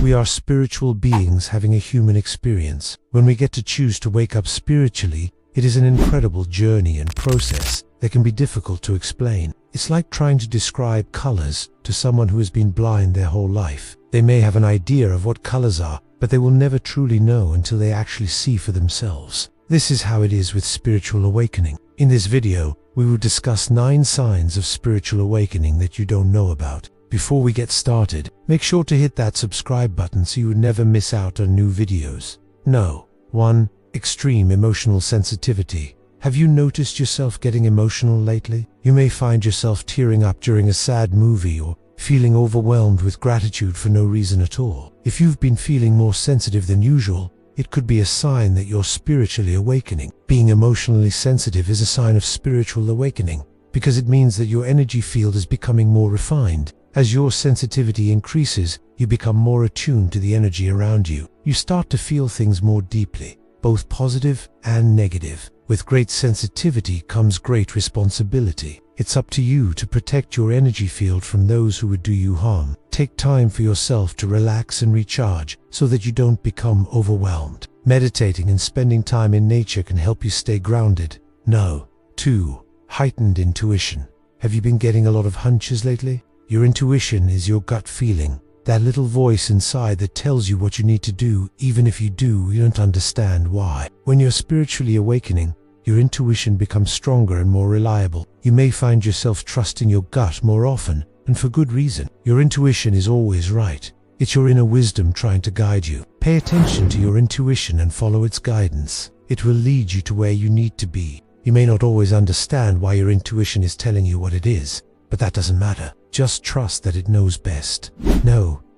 We are spiritual beings having a human experience. When we get to choose to wake up spiritually, it is an incredible journey and process that can be difficult to explain. It's like trying to describe colors to someone who has been blind their whole life. They may have an idea of what colors are, but they will never truly know until they actually see for themselves. This is how it is with spiritual awakening. In this video, we will discuss 9 signs of spiritual awakening that you don't know about. Before we get started, make sure to hit that subscribe button so you would never miss out on new videos. 1. Extreme emotional sensitivity. Have you noticed yourself getting emotional lately? You may find yourself tearing up during a sad movie or feeling overwhelmed with gratitude for no reason at all. If you've been feeling more sensitive than usual, it could be a sign that you're spiritually awakening. Being emotionally sensitive is a sign of spiritual awakening because it means that your energy field is becoming more refined. As your sensitivity increases, you become more attuned to the energy around you. You start to feel things more deeply, both positive and negative. With great sensitivity comes great responsibility. It's up to you to protect your energy field from those who would do you harm. Take time for yourself to relax and recharge so that you don't become overwhelmed. Meditating and spending time in nature can help you stay grounded. 2. Heightened intuition. Have you been getting a lot of hunches lately? Your intuition is your gut feeling, that little voice inside that tells you what you need to do, even if you don't understand why. When you're spiritually awakening, your intuition becomes stronger and more reliable. You may find yourself trusting your gut more often, and for good reason. Your intuition is always right. It's your inner wisdom trying to guide you. Pay attention to your intuition and follow its guidance. It will lead you to where you need to be. You may not always understand why your intuition is telling you what it is, but that doesn't matter. Just trust that it knows best.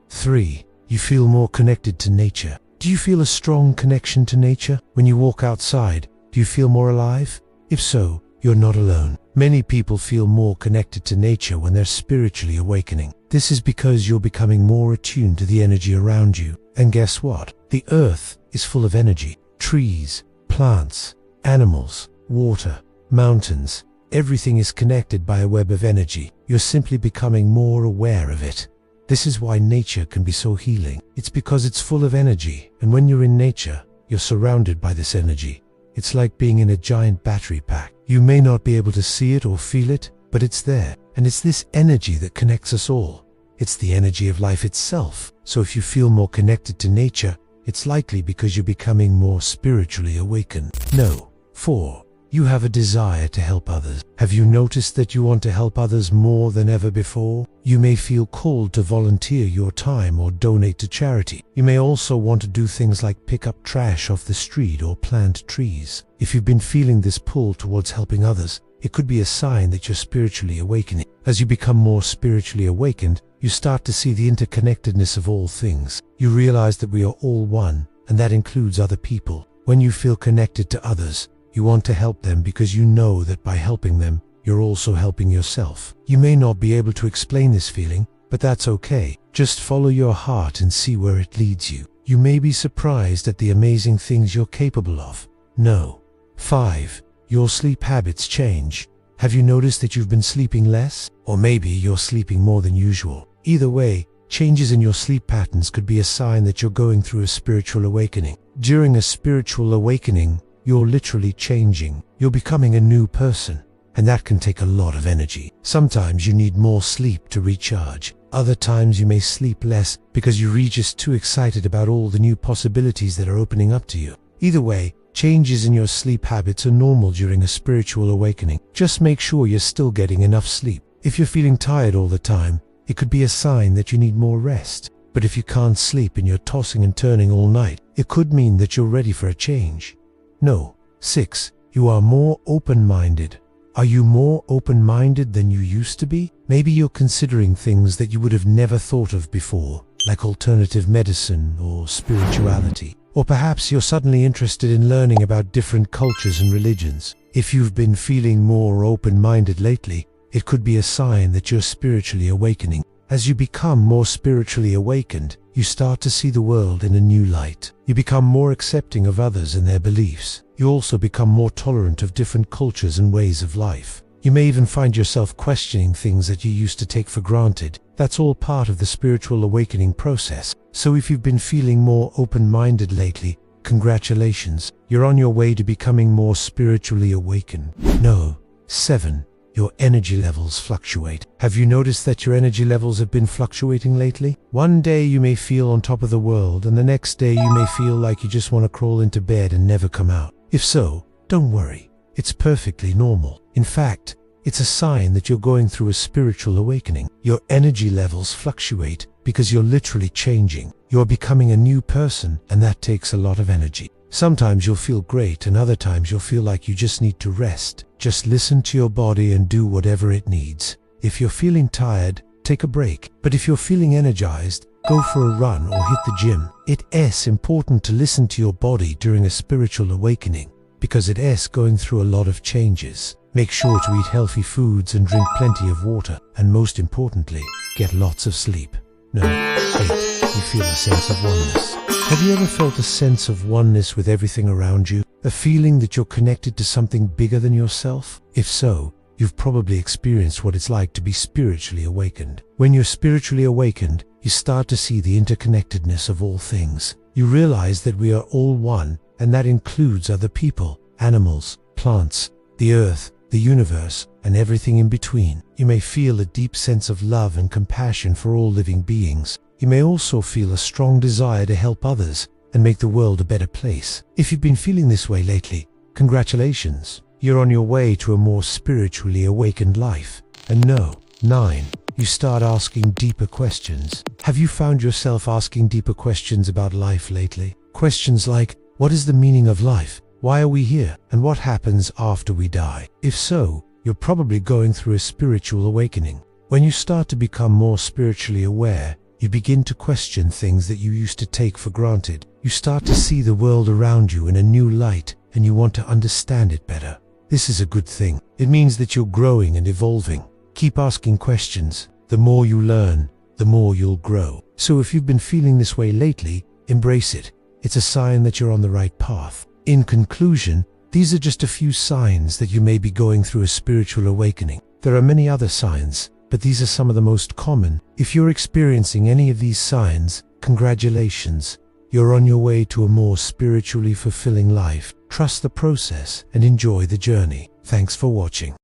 3. You feel more connected to nature. Do you feel a strong connection to nature? When you walk outside, do you feel more alive? If so, you're not alone. Many people feel more connected to nature when they're spiritually awakening. This is because you're becoming more attuned to the energy around you. And guess what? The earth is full of energy. Trees, plants, animals, water, mountains. Everything is connected by a web of energy. You're simply becoming more aware of it. This is why nature can be so healing. It's because it's full of energy, and when you're in nature, you're surrounded by this energy. It's like being in a giant battery pack. You may not be able to see it or feel it, but it's there. And it's this energy that connects us all. It's the energy of life itself. So if you feel more connected to nature, it's likely because you're becoming more spiritually awakened. 4. You have a desire to help others. Have you noticed that you want to help others more than ever before? You may feel called to volunteer your time or donate to charity. You may also want to do things like pick up trash off the street or plant trees. If you've been feeling this pull towards helping others, it could be a sign that you're spiritually awakening. As you become more spiritually awakened, you start to see the interconnectedness of all things. You realize that we are all one, and that includes other people. When you feel connected to others, you want to help them because you know that by helping them, you're also helping yourself. You may not be able to explain this feeling, but that's okay. Just follow your heart and see where it leads you. You may be surprised at the amazing things you're capable of. 5. Your sleep habits change. Have you noticed that you've been sleeping less? Or maybe you're sleeping more than usual. Either way, changes in your sleep patterns could be a sign that you're going through a spiritual awakening. During a spiritual awakening, you're literally changing. You're becoming a new person, and that can take a lot of energy. Sometimes you need more sleep to recharge. Other times you may sleep less because you're just too excited about all the new possibilities that are opening up to you. Either way, changes in your sleep habits are normal during a spiritual awakening. Just make sure you're still getting enough sleep. If you're feeling tired all the time, it could be a sign that you need more rest. But if you can't sleep and you're tossing and turning all night, it could mean that you're ready for a change. 6. You are more open-minded. Are you more open-minded than you used to be? Maybe you're considering things that you would have never thought of before, like alternative medicine or spirituality. Or perhaps you're suddenly interested in learning about different cultures and religions. If you've been feeling more open-minded lately, it could be a sign that you're spiritually awakening. As you become more spiritually awakened, you start to see the world in a new light. You become more accepting of others and their beliefs. You also become more tolerant of different cultures and ways of life. You may even find yourself questioning things that you used to take for granted. That's all part of the spiritual awakening process. So if you've been feeling more open-minded lately, congratulations, you're on your way to becoming more spiritually awakened. No. 7. Your energy levels fluctuate. Have you noticed that your energy levels have been fluctuating lately? One day you may feel on top of the world, and the next day you may feel like you just want to crawl into bed and never come out. If so, don't worry. It's perfectly normal. In fact, it's a sign that you're going through a spiritual awakening. Your energy levels fluctuate because you're literally changing. You're becoming a new person, and that takes a lot of energy. Sometimes you'll feel great, and other times you'll feel like you just need to rest. Just listen to your body and do whatever it needs. If you're feeling tired, take a break. But if you're feeling energized, go for a run or hit the gym. It's important to listen to your body during a spiritual awakening, because it's going through a lot of changes. Make sure to eat healthy foods and drink plenty of water, and most importantly, get lots of sleep. No. 8. You feel a sense of oneness. Have you ever felt a sense of oneness with everything around you? A feeling that you're connected to something bigger than yourself? If so, you've probably experienced what it's like to be spiritually awakened. When you're spiritually awakened, you start to see the interconnectedness of all things. You realize that we are all one, and that includes other people, animals, plants, the earth, the universe, and everything in between. You may feel a deep sense of love and compassion for all living beings. You may also feel a strong desire to help others and make the world a better place. If you've been feeling this way lately, congratulations. You're on your way to a more spiritually awakened life. And no. 9. You start asking deeper questions. Have you found yourself asking deeper questions about life lately? Questions like, what is the meaning of life? Why are we here? And what happens after we die? If so, you're probably going through a spiritual awakening. When you start to become more spiritually aware, you begin to question things that you used to take for granted. You start to see the world around you in a new light, and you want to understand it better. This is a good thing. It means that you're growing and evolving. Keep asking questions. The more you learn, the more you'll grow. So if you've been feeling this way lately, embrace it. It's a sign that you're on the right path. In conclusion, these are just a few signs that you may be going through a spiritual awakening. There are many other signs, but these are some of the most common. If you're experiencing any of these signs, congratulations. You're on your way to a more spiritually fulfilling life. Trust the process and enjoy the journey. Thanks for watching.